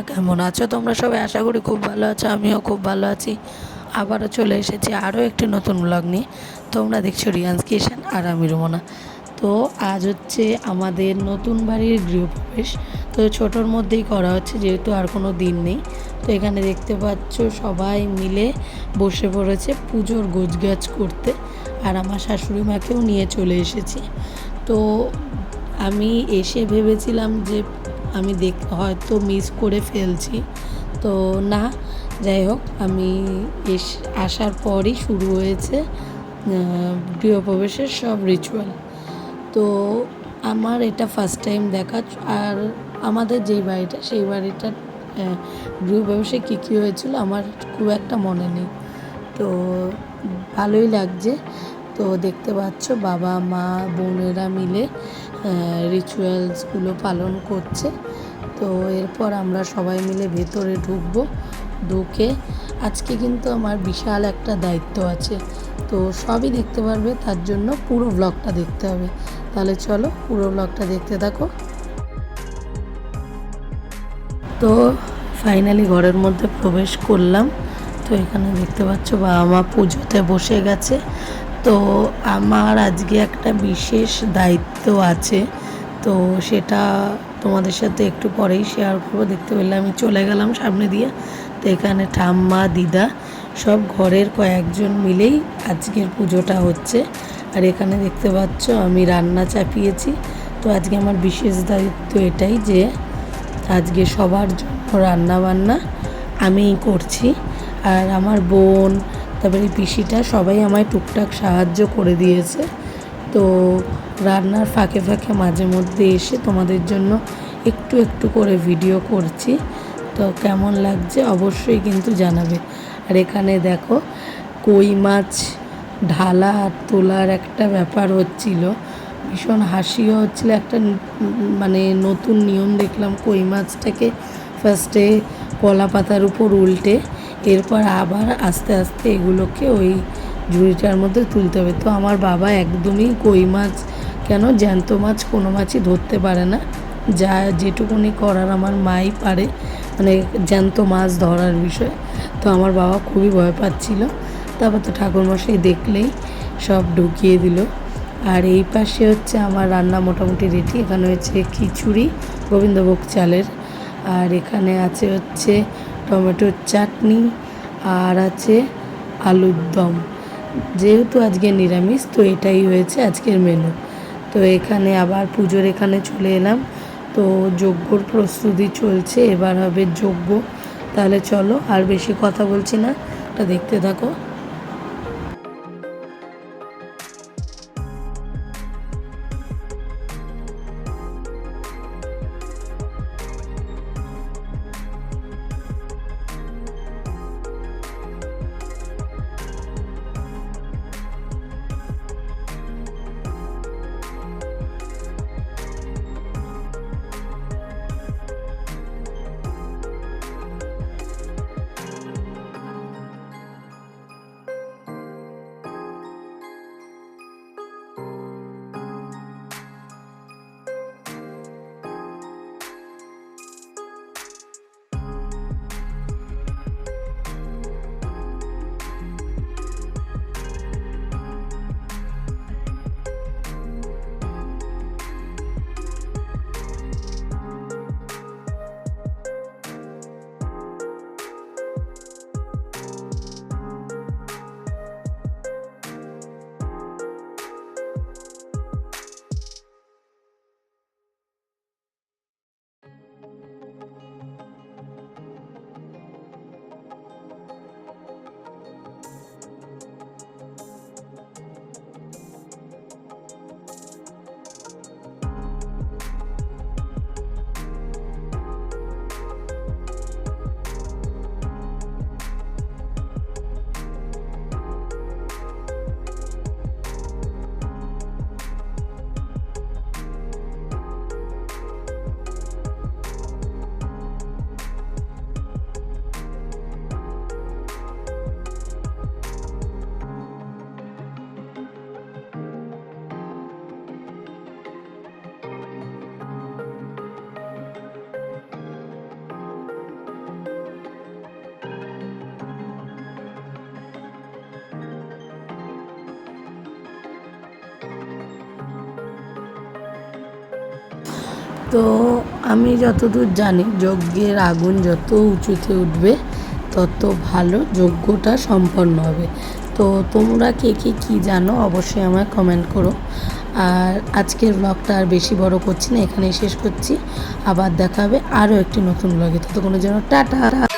কেমন আছো তোমরা সবাই? আশা করি খুব ভালো আছো, আমিও খুব ভালো আছি। আবারও চলে এসেছি আরও একটি নতুন ব্লগ নিয়ে। তোমরা দেখছো রিয়ান্স কিচেন আর আমি রুমনা। তো আজ হচ্ছে আমাদের নতুন বাড়ির গৃহপ্রবেশ। তো ছোটোর মধ্যেই করা হচ্ছে, যেহেতু আর কোনো দিন নেই। তো এখানে দেখতে পাচ্ছ সবাই মিলে বসে পড়েছে পুজোর গোছগাছ করতে। আর আমার শাশুড়ি মাকেও নিয়ে চলে এসেছি। তো আমি এসে ভেবেছিলাম যে আমি হয়তো মিস করে ফেলছি, তো না, যাই হোক, আমি আসার পরই শুরু হয়েছে গৃহপ্রবেশের সব রিচুয়াল। তো আমার এটা ফার্স্ট টাইম দেখা। আর আমাদের যেই বাড়িটা, সেই বাড়িটার গৃহপ্রবেশে কী কী হয়েছিল আমার খুব একটা মনে নেই। তো ভালোই লাগছে। তো দেখতে পাচ্ছ বাবা মা বোনেরা মিলে রিচুয়ালসগুলো পালন করছে। তো এরপর আমরা সবাই মিলে ভেতরে ঢুকে আজকে কিন্তু আমার বিশাল একটা দায়িত্ব আছে। তো সবই দেখতে পারবে, তার জন্য পুরো ব্লগটা দেখতে হবে। তাহলে চলো পুরো ব্লগটা দেখতে থাকো। তো ফাইনালি ঘরের মধ্যে প্রবেশ করলাম। তো এখানে দেখতে পাচ্ছ বাবা মা পুজোতে বসে গেছে। তো আমার আজকে একটা বিশেষ দায়িত্ব আছে, তো সেটা তোমাদের সাথে একটু পরেই শেয়ার করবো। দেখতে পেলে আমি চলে গেলাম সামনে দিয়ে। তো এখানে ঠাম্মা দিদা সব ঘরের কয়েকজন মিলেই আজকের পুজোটা হচ্ছে। আর এখানে দেখতে পাচ্ছ আমি রান্না চাপিয়েছি। তো আজকে আমার বিশেষ দায়িত্ব এটাই যে আজকে সবার জন্য রান্না বান্না আমিই করছি। আর আমার বোন, তারপরে পিসিটা সবাই আমায় টুকটাক সাহায্য করে দিয়েছে। তো রান্নার ফাঁকে ফাঁকে মাঝে মধ্যে এসে তোমাদের জন্য একটু একটু করে ভিডিও করছি। তো কেমন লাগছে অবশ্যই কিন্তু জানাবে। আর এখানে দেখো কই মাছ ঢালা আর তোলার একটা ব্যাপার হচ্ছিল, ভীষণ হাসিও হচ্ছিল। একটা মানে নতুন নিয়ম দেখলাম, কই মাছটাকে ফার্স্টে কলা পাতার উপর উল্টে এরপর আবার আস্তে আস্তে এগুলোকে ওই ঝুড়িটার মধ্যে তুলতে হবে। তো আমার বাবা একদমই কই মাছ কেন, জ্যান্ত মাছ কোনো মাছই ধরতে পারে না। যা যেটুকুনি করার আমার মাই পারে, মানে জ্যান্ত মাছ ধরার বিষয়। তো আমার বাবা খুবই ভয় পাচ্ছিল। তারপর তো ঠাকুরমশাই দেখলেই সব ঢুকিয়ে দিল। আর এই পাশে হচ্ছে আমার রান্না মোটামুটি রেডি। এখানে হচ্ছে খিচুড়ি গোবিন্দভোগ চালের, আর এখানে আছে হচ্ছে টমেটোর চাটনি, আর আছে আলুর দম। যেহেতু আজকে নিরামিষ, তো এটাই হয়েছে আজকের মেনু। তো এখানে আবার পুজোর এখানে চলে এলাম। তো যজ্ঞর প্রস্তুতি চলছে, এবার হবে যজ্ঞ। তাহলে চলো আর বেশি কথা বলছি না, এটা দেখতে থাকো। তো আমি যতদূর জানি যজ্ঞের আগুন যত উঁচুতে উঠবে তত ভালো যজ্ঞটা সম্পন্ন হবে। তো তোমরা কে কে কী জানো অবশ্যই আমায় কমেন্ট করো। আর আজকের ব্লগটা আর বেশি বড় করছি না, এখানেই শেষ করছি। আবার দেখা হবে আরও একটি নতুন ব্লগে, ততক্ষণের জন্য টাটা।